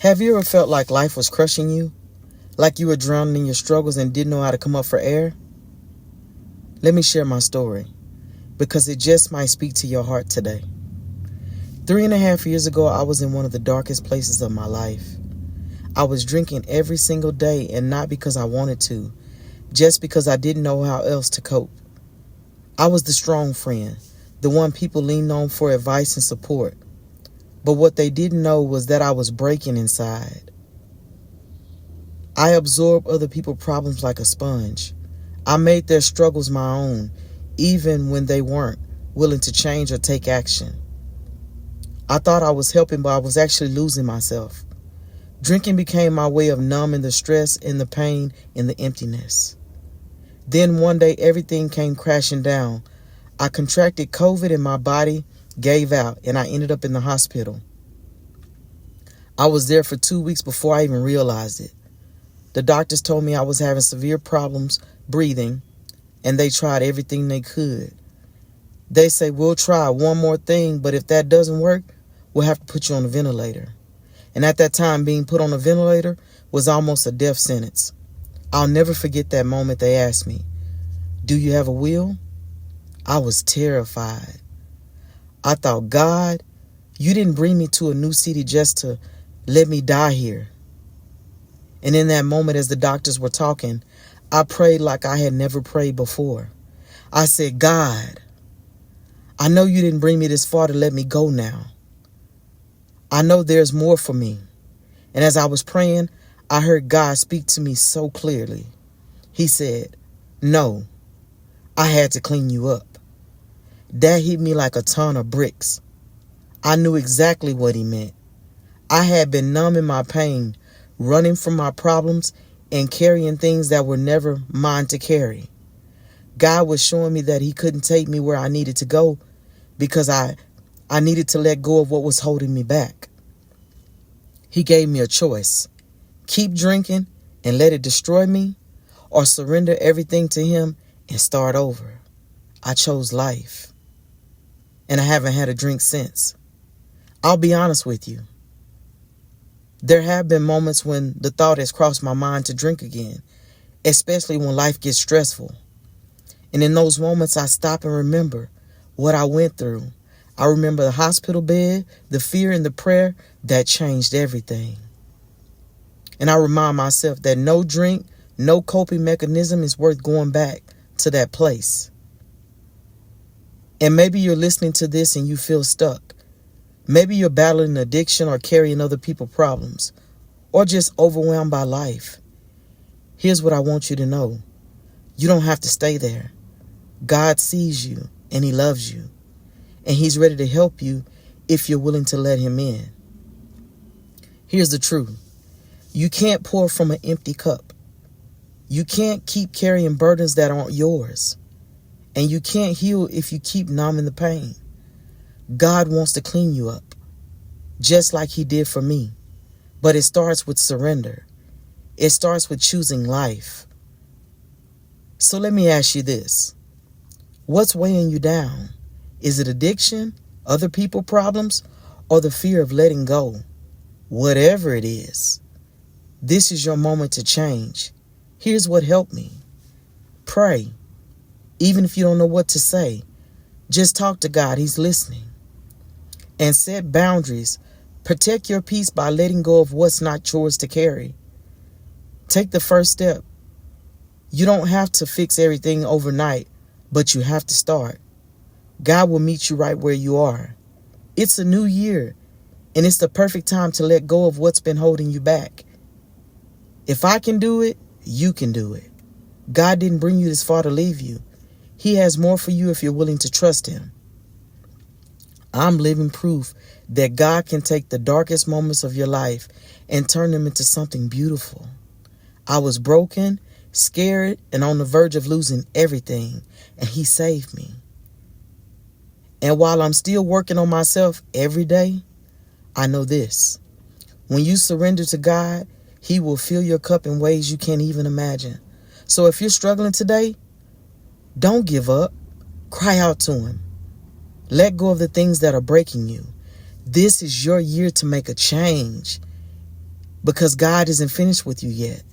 Have you ever felt like life was crushing you? Like you were drowning in your struggles and didn't know how to come up for air? Let me share my story, because it just might speak to your heart today. 3.5 years ago, I was in one of the darkest places of my life. I was drinking every single day, and not because I wanted to, just because I didn't know how else to cope. I was the strong friend, the one people leaned on for advice and support. But what they didn't know was that I was breaking inside. I absorbed other people's problems like a sponge. I made their struggles my own, even when they weren't willing to change or take action. I thought I was helping, but I was actually losing myself. Drinking became my way of numbing the stress and the pain and the emptiness. Then one day, everything came crashing down. I contracted COVID and my body gave out, and I ended up in the hospital. I was there for 2 weeks before I even realized it. The doctors told me I was having severe problems breathing, and they tried everything they could. They say, we'll try one more thing, but if that doesn't work, we'll have to put you on a ventilator. And at that time, being put on a ventilator was almost a death sentence. I'll never forget that moment they asked me, "Do you have a will?" I was terrified. I thought, God, you didn't bring me to a new city just to let me die here. And in that moment, as the doctors were talking, I prayed like I had never prayed before. I said, God, I know you didn't bring me this far to let me go now. I know there's more for me. And as I was praying, I heard God speak to me so clearly. He said, no, I had to clean you up. That hit me like a ton of bricks. I knew exactly what he meant. I had been numbing my pain, running from my problems, and carrying things that were never mine to carry. God was showing me that he couldn't take me where I needed to go because I needed to let go of what was holding me back. He gave me a choice. Keep drinking and let it destroy me, or surrender everything to him and start over. I chose life, and I haven't had a drink since. I'll be honest with you. There have been moments when the thought has crossed my mind to drink again, especially when life gets stressful. And in those moments, I stop and remember what I went through. I remember the hospital bed, the fear, and the prayer that changed everything. And I remind myself that no drink, no coping mechanism is worth going back to that place. And maybe you're listening to this and you feel stuck. Maybe you're battling addiction or carrying other people's problems, or just overwhelmed by life. Here's what I want you to know. You don't have to stay there. God sees you and he loves you, and he's ready to help you if you're willing to let him in. Here's the truth. You can't pour from an empty cup. You can't keep carrying burdens that aren't yours. And you can't heal if you keep numbing the pain. God wants to clean you up, just like he did for me. But it starts with surrender. It starts with choosing life. So let me ask you this. What's weighing you down? Is it addiction, other people problems, or the fear of letting go? Whatever it is, this is your moment to change. Here's what helped me. Pray. Even if you don't know what to say, just talk to God. He's listening. And set boundaries. Protect your peace by letting go of what's not yours to carry. Take the first step. You don't have to fix everything overnight, but you have to start. God will meet you right where you are. It's a new year, and it's the perfect time to let go of what's been holding you back. If I can do it, you can do it. God didn't bring you this far to leave you. He has more for you if you're willing to trust him. I'm living proof that God can take the darkest moments of your life and turn them into something beautiful. I was broken, scared, and on the verge of losing everything, and he saved me. And while I'm still working on myself every day, I know this. When you surrender to God, he will fill your cup in ways you can't even imagine. So if you're struggling today, don't give up. Cry out to him. Let go of the things that are breaking you. This is your year to make a change. because God isn't finished with you yet.